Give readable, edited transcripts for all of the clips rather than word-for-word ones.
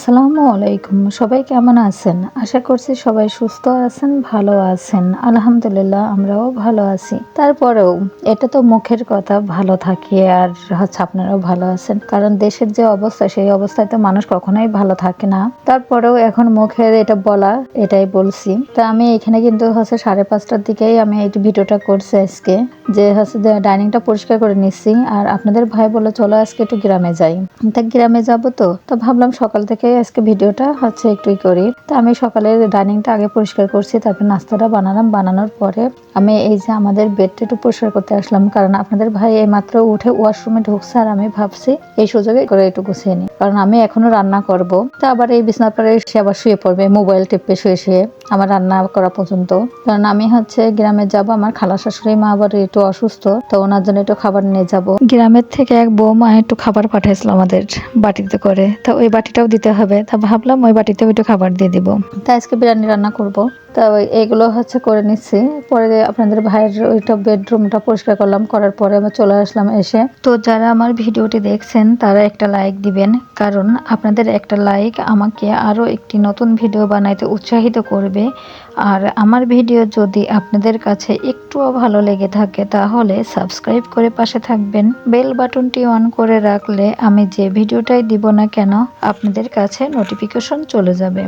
আসসালামু আলাইকুম। সবাই কেমন আছেন? আশা করছি সবাই সুস্থ আছেন, ভালো আছেন। আলহামদুলিল্লাহ আমরাও ভালো আছি। তারপরেও এটা তো মুখের কথা, ভালো থাকি আর আপনারাও ভালো আছেন। কারণ দেশের যে অবস্থা সেই অবস্থায় তো মানুষ কখনোই ভালো থাকে না। তারপরেও এখন মুখের এটা বলা, এটাই বলছি। তো আমি এখানে কিন্তু 5:30টার দিকেই আমি এই ভিডিওটা করছি আজকে। যে ডাইনিংটা পরিষ্কার করে নিচ্ছি। আর আপনাদের ভাই বলে চলো আজকে একটু গ্রামে যাই। তা গ্রামে যাবো তো ভাবলাম সকাল থেকে আজকে ভিডিওটা একটুই করি। তো আমি সকালে ডাইনিংটা আগে পরিষ্কার করছি, তারপর নাস্তাটা বানালাম। বানানোর পরে আমি এই যে আমাদের বেডটা একটু পরিষ্কার করতে আসলাম, কারণ আপনাদের ভাই এইমাত্র উঠে ওয়াশরুমে ঢুকছে আর আমি ভাবছি এই সুযোগে করে একটু গুছিয়ে নিই, কারণ আমি এখনো রান্না করব। তো আবার এই বিছানার পরে সে আবার শুয়ে পড়বে মোবাইল টিপে শুয়ে আমার রান্না করা পর্যন্ত। কারণ আমি গ্রামে যাব, আমার খালা শাশুড়ি মা আবার একটু অসুস্থ, তো ওনার জন্য একটু খাবার নিয়ে যাব। গ্রামের থেকে এক বৌমা একটু খাবার পাঠাইছিল আমাদের বাটিতে করে, তো ওই বাটিটাও দিতে হবে। তা ভাবলাম ওই বাটিতেও একটু খাবার দিয়ে দিব। তা আজকে বিরিয়ানি রান্না করব। তা এইগুলো করে নিচ্ছি। পরে আপনাদের ভাইয়ের ওইটা বেডরুমটা পরিষ্কার করলাম, করার পরে আমি চলে আসলাম। এসে তো যারা আমার ভিডিওটি দেখছেন তারা একটা লাইক দিবেন, কারণ আপনাদের একটা লাইক আমাকে আরো একটি নতুন ভিডিও বানাইতে উৎসাহিত করবে। আর আমার ভিডিও যদি আপনাদের কাছে একটুও ভালো লেগে থাকে তাহলে সাবস্ক্রাইব করে পাশে থাকবেন। বেল বাটনটি অন করে রাখলে আমি যে ভিডিওটাই দিব না কেন আপনাদের কাছে নোটিফিকেশন চলে যাবে।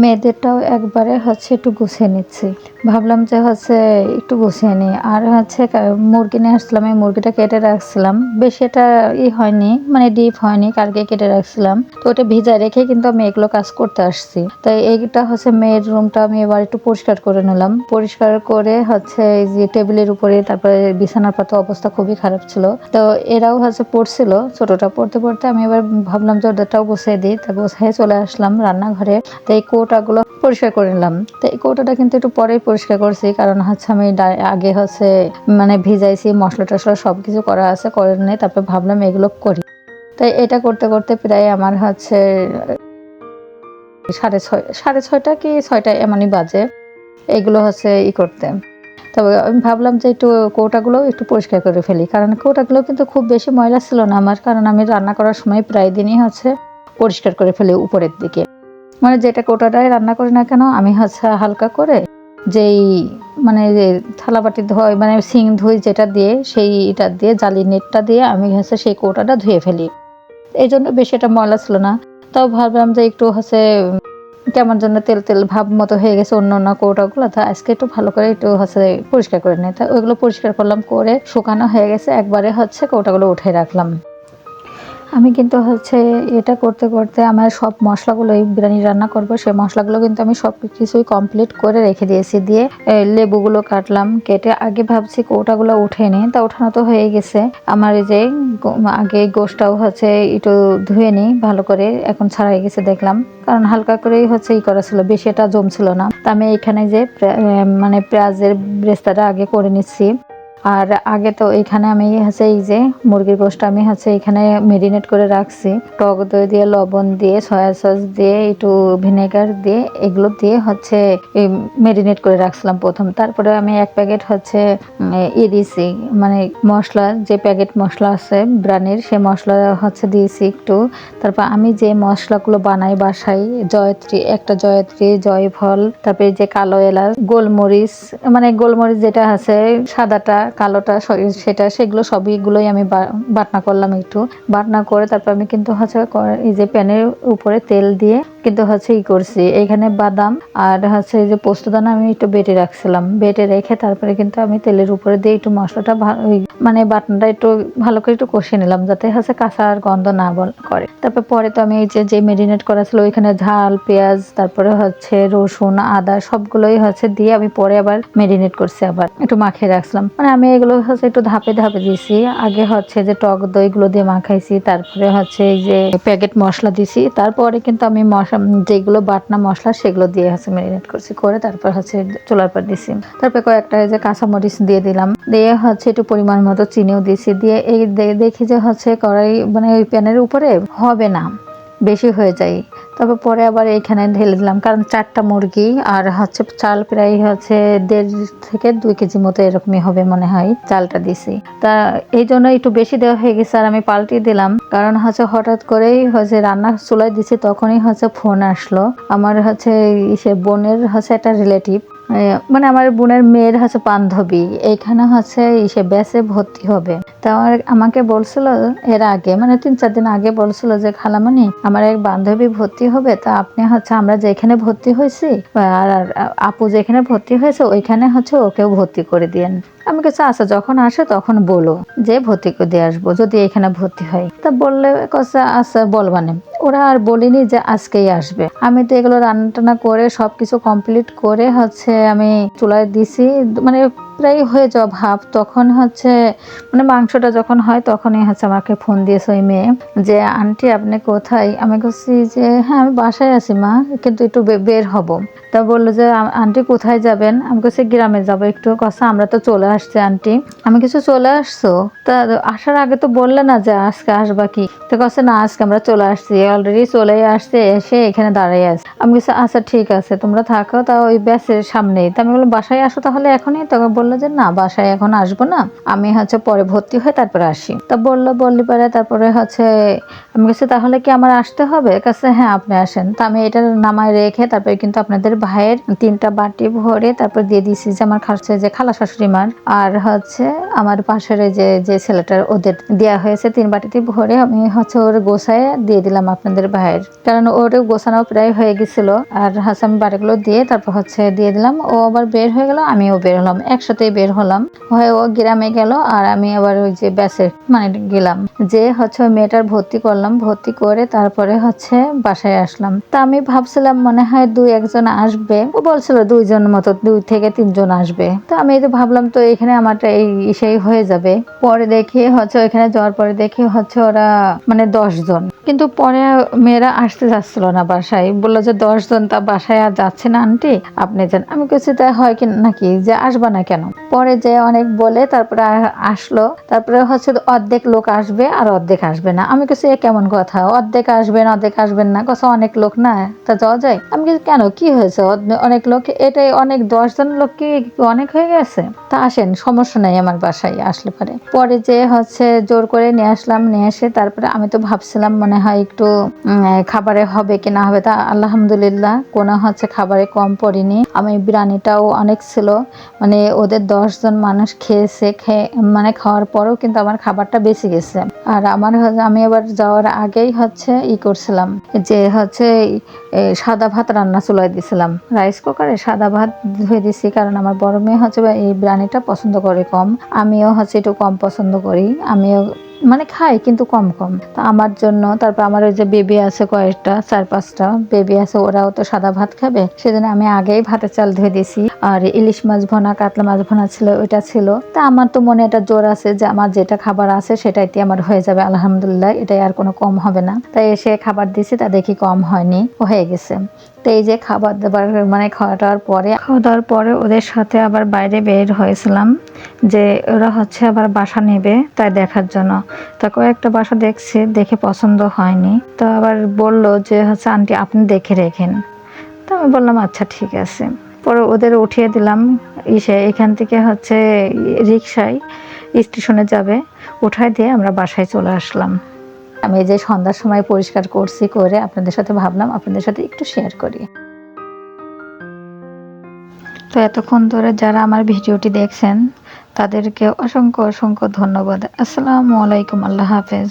মেয়েদেরটাও একবারে একটু গুছিয়ে নিচ্ছি। ভাবলাম যে একটু গুছিয়ে নিই। আর মুরগি নিয়ে আসলাম, এই মুরগিটা কেটে রাখছিলাম। বেশি এটা হয়নি, মানে ডিপ হয়নি, কালকে কেটে রাখছিলাম। তো ওটা ভিজায় রেখে কিন্তু আমি এগুলো কাজ করতে আসছি। তো এইটা মেয়ের রুমটা আমি এবার একটু পরিষ্কার করে নিলাম। পরিষ্কার করে এই যে টেবিলের উপরে, তারপরে বিছানার পাতা অবস্থা খুবই খারাপ ছিল। তো এরাও পড়ছিল, ছোটটা পড়তে পড়তে আমি এবার ভাবলাম যে ওদেরটাও গুছিয়ে দিই। তা গুছিয়ে চলে আসলাম রান্নাঘরে। তো এই কৌটাগুলো পরিষ্কার করে নিলাম। তো এই কৌটাটা কিন্তু একটু পরেই পরিষ্কার করছি, কারণ আমি আগে মানে ভিজাইছি, মশলা টশলা সবকিছু করা আছে, করে নিয়ে তারপর ভাবলাম এগুলো করি। তাই এটা করতে করতে প্রায় আমার 6:30 কি 6টা এমনই বাজে এগুলো করতে। তবে আমি ভাবলাম যে একটু কৌটাগুলো একটু পরিষ্কার করে ফেলি, কারণ কৌটাগুলো কিন্তু খুব বেশি ময়লা ছিল না আমার, কারণ আমি রান্না করার সময় প্রায় দিনই পরিষ্কার করে ফেলি উপরের দিকে। মানে যেটা কৌটাটাই রান্না করি না কেন আমি হালকা করে যেই মানে যে থালা বাটি ধোয়, মানে সিং ধুই যেটা দিয়ে, সেইটা দিয়ে জালি নেটটা দিয়ে আমি সেই কৌটাটা ধুয়ে ফেলি। এই জন্য বেশি এটা ময়লা ছিল না। তাও ভাবলাম যে একটু কেমন যেন তেল তেল ভাব মতো হয়ে গেছে অন্য অন্য কৌটাগুলো। তা আজকে একটু ভালো করে একটু পরিষ্কার করে নিই। তা ওইগুলো পরিষ্কার করলাম, করে শুকানো হয়ে গেছে, একবারে কৌটাগুলো উঠে রাখলাম। আমি কিন্তু এটা করতে করতে আমার সব মশলাগুলোই, বিরিয়ানি রান্না করব সেই মশলাগুলো কিন্তু আমি সব কিছুই কমপ্লিট করে রেখে দিয়েছি। দিয়ে লেবুগুলো কাটলাম, কেটে আগে ভাবছি কৌটাগুলো উঠে নিই। তা উঠানো তো হয়ে গেছে। আমার এই যে আগে গোশটাও একটু ধুয়ে নিই ভালো করে, এখন ছাড়াই গেছে দেখলাম, কারণ হালকা করেই করা ছিল, বেশি এটা জমছিল না। তা আমি এখানে যে মানে পেঁয়াজের ব্রেস্তাটা আগে করে নিচ্ছি। আর আগে তো এখানে আমি এই যে মুরগির গোশটা আমি এখানে মেরিনেট করে রাখছি, টক দই দিয়ে, লবণ দিয়ে, সয়া সস দিয়ে, একটু ভিনেগার দিয়ে, এগুলো দিয়ে মেরিনেট করে রাখছিলাম প্রথম। তারপরে আমি এক প্যাকেট দিয়েছি, মানে মশলা, যে প্যাকেট মশলা আছে ব্রানের, সে মশলা দিয়েছি একটু। তারপর আমি যে মশলাগুলো বানাই বাসায়, একটা জয়ত্রী, জয়ফল, তারপরে যে কালো এলাচ, গোলমরিচ, মানে গোলমরিচ যেটা আছে সাদাটা, কালোটা, সেগুলো সবগুলোই আমি বাটনা করলাম। একটু বাটনা করে তারপর আমি কিন্তু এই যে প্যানের উপরে তেল দিয়ে কিন্তু করছি। এখানে বাদাম আর এই যে পোস্তদানা আমি একটু বেটে রাখছিলাম, বেটে রেখে তারপরে কিন্তু আমি তেলের উপরে দিয়ে একটু মশলাটা মানে বাটনাটা একটু ভালো করে একটু কষিয়ে নিলাম, যাতে কাঁচা আর গন্ধ না করে। তারপর পরে তো আমি এই যে মেরিনেট করা ছিল ওইখানে ঝাল, পেঁয়াজ, তারপরে রসুন, আদা সবগুলোই দিয়ে আমি পরে আবার মেরিনেট করছি, আবার একটু মাখিয়ে রাখছিলাম। মানে আমি এগুলো একটু ধাপে ধাপে দিয়েছি। আগে যে টক দই গুলো দিয়ে মাখাইছি, তারপরে এই যে প্যাকেট মশলা দিছি, তারপরে কিন্তু আমি যেগুলো বাটনা মশলা সেগুলো দিয়ে মেরিনেট করছি, করে তারপর চুলার পর দিছি। তারপর কয়েকটা যে কাঁচামরিচ দিয়ে দিলাম, দিয়ে একটু পরিমাণ মতো চিনিও দিছি। দিয়ে এই দেখি যে কড়াই, মানে ওই প্যানের উপরে হবে না, বেশি হয়ে যায়। তারপর পরে আবার এইখানে ঢেলে দিলাম, কারণ 4টা মুরগি আর হচ্ছে চাল প্রায় হচ্ছে 1.5 থেকে 2 কেজি মতো এরকমই হবে মনে হয়, চালটা দিছি। তা এই জন্য একটু বেশি দেওয়া হয়ে গেছে আর আমি পাল্টে দিলাম, কারণ হচ্ছে হঠাৎ করেই হচ্ছে রান্না চুলায় দিছি, তখনই হচ্ছে ফোন আসলো আমার হচ্ছে সে বোনের হচ্ছে একটা রিলেটিভ, মানে আমার বোনের মেয়ের হচ্ছে বান্ধবী এইখানে হচ্ছে সে ব্যাচে ভর্তি হবে। তা আমাকে বলছিল এর আগে, মানে 3-4 দিন আগে বলছিল যে খালামণি আমার এক বান্ধবী ভর্তি হবে, তা আপনি হচ্ছে আমরা যেখানে ভর্তি হয়েছি আর আপু যেখানে ভর্তি হয়েছে ওইখানে হচ্ছে ওকেও ভর্তি করে দিয়েন। আমি কাছে আচ্ছা যখন আসে তখন বলো যে ভর্তি করে দিয়ে আসবো যদি এখানে ভর্তি হয়। তা বললে কথা আচ্ছা বলবানে। ওরা আর বলিনি যে আজকেই আসবে। আমি তো এগুলো রান্না টান্না করে সবকিছু কমপ্লিট করে হচ্ছে আমি চুলায় দিছি, মানে প্রায় হয়ে যাওয়া ভাব, তখন হচ্ছে মানে মাংসটা যখন হয় তখনই হচ্ছে আমাকে ফোন দিয়েছে ওই মেয়ে যে আন্টি আপনি কোথায়। আমি বলছি যে হ্যাঁ আমি বাসায় আছি মা, কিন্তু একটু বের হব। তা বললো যে আন্টি কোথায় যাবেন। আমি বলছি গ্রামে যাবো একটু। কথা আমরা তো চলে আসছি আন্টি। আমি কিছু চলে আসছো, তা আসার আগে তো বললে না যে আজকে আসবা কি। তো কাছে না আজকে আমরা চলে আসছি, অলরেডি চলে আসছে, এসে এখানে দাঁড়িয়ে আছে। আমি বলছি আচ্ছা ঠিক আছে তোমরা থাকো, তা ওই ব্যাসের সামনেই। তা আমি বললাম বাসায় আসো তাহলে এখনই। তখন বললো যে না বাসায় এখন আসবো না, আমি হচ্ছে পরে ভর্তি হয়ে তারপরে আসি। তা বললি পরে তারপরে হচ্ছে আমি বলছি তাহলে কি আমার আসতে হবে। কাছে হ্যাঁ আপনি আসেন। তা আমি এটা নামায় রেখে তারপরে কিন্তু আপনাদের ভাইয়ের 3টা বাটি ভরে তারপর দিয়ে দিছি যে আমার যে খালা শাশুড়ি মার আর হচ্ছে আমার পাশের যে ছেলেটার ওদের দেওয়া হয়েছে 3 বাটিতে ভরে। আমি হচ্ছে ওর গোছায় দিয়ে দিলাম আপনাদের ভাইয়ের, কারণ ওর গোছানো প্রায় হয়ে গেছিল। আর হচ্ছে আমি বাটিগুলো দিয়ে তারপর হচ্ছে দিয়ে দিলাম। ও আবার বের হয়ে গেল, আমিও বের হলাম, একসাথেই বের হলাম। হয়ে ও গ্রামে গেল আর আমি আবার ওই যে ব্যাসে মানে গেলাম, যে হচ্ছে ওই মেয়েটার ভর্তি করলাম, ভর্তি করে তারপরে হচ্ছে বাসায় আসলাম। তা আমি ভাবছিলাম মনে হয় 2-1 জন আসবে, ও বলছিল 2 জন মতো, 2 থেকে 3 জন আসবে। তো আমি তো ভাবলাম তো এখানে আমারটা সেই হয়ে যাবে। পরে দেখি হচ্ছে ওইখানে যাওয়ার পরে দেখি হচ্ছে ওরা মানে 10 জন, কিন্তু পরে মেয়েরা আসতে যাচ্ছিল না বাসায়, বললো যে 10 জন তা বাসায় আর যাচ্ছে না আন্টি আপনি যান। আমি কিছু তাই হয় কি নাকি যে আসবা না কেন। পরে যে অনেক বলে তারপরে আসলো, তারপরে হচ্ছে অর্ধেক লোক আসবে আর অর্ধেক আসবে না। আমি কিছু কেমন কথা, অর্ধেক আসবেন অর্ধেক আসবেন না, কথা অনেক লোক না তা যাওয়া যায়। আমি কিছু কেন কি হয়েছে অনেক লোক, এটাই অনেক 10 জন লোক কি অনেক হয়ে গেছে। তা আসেন সমস্যা নাই আমার বাসায় আসলে পারে। পরে যে হচ্ছে জোর করে নিয়ে আসলাম, নিয়ে এসে তারপরে আমি তো ভাবছিলাম মনে হয় একটু খাবারে হবে কি না হবে, তা আলহামদুলিল্লাহ কোনো হচ্ছে খাবারে কম পড়েনি। আমি বিরিয়ানিটাও অনেক ছিল, মানে ওদের 10 জন মানুষ খেয়েছে, মানে খাওয়ার পরেও কিন্তু আমার খাবারটা বেঁচে গেছে। আর আমি আবার যাওয়ার আগেই হচ্ছে করছিলাম যে হচ্ছে সাদা ভাত রান্না চুলায় দিছিলাম, রাইস কুকারে সাদা ভাত ধুয়ে দিছি, কারণ আমার বড় মেয়ে হচ্ছে এই বিরিয়ানিটা পছন্দ করে কম, আমিও হচ্ছে একটু কম পছন্দ করি, আমিও মানে খাই কিন্তু কম কম। তো আমার জন্য, তারপর আমার ওই যে বেবি আছে কয়েকটা 4-5টা বেবি আছে, ওরাও তো সাদা ভাত খাবে, সেজন্য আমি আগেই ভাতের চাল ধুয়ে দিছি। আর ইলিশ মাছ ভনা কাতলা মাছ ভনা ছিল, ওইটা ছিল। তা আমার তো মনে একটা জোর আছে যে আমার যেটা খাবার আছে সেটাইতে আমার হয়ে যাবে আলহামদুলিল্লাহ, এটাই আর কোনো কম হবে না। তাই এসে খাবার দিছি, তা দেখি কম হয়নি, হয়ে গেছে। তো এই যে খাবার দাবার মানে খাওয়া দাওয়ার পরে ওদের সাথে আবার বাইরে বের হয়েছিলাম যে ওরা হচ্ছে আবার বাসা নেবে তাই দেখার জন্য। তা কয়েকটা বাসা দেখছি, দেখে পছন্দ হয়নি। তো আবার বললো যে হচ্ছে আন্টি আপনি দেখে রেখেন। তো আমি বললাম আচ্ছা ঠিক আছে। পরে ওদের উঠিয়ে দিলাম, এখান থেকে হচ্ছে রিক্সায় স্টেশনে যাবে, উঠায় দিয়ে আমরা বাসায় চলে আসলাম। আমি এই যে সন্ধ্যার সময় পরিষ্কার করছি, করে আপনাদের সাথে ভাবলাম আপনাদের সাথে একটু শেয়ার করি। তো এতক্ষণ ধরে যারা আমার ভিডিওটি দেখছেন তাদেরকে অসংখ্য অসংখ্য ধন্যবাদ। আসসালামু আলাইকুম, আল্লাহ হাফেজ।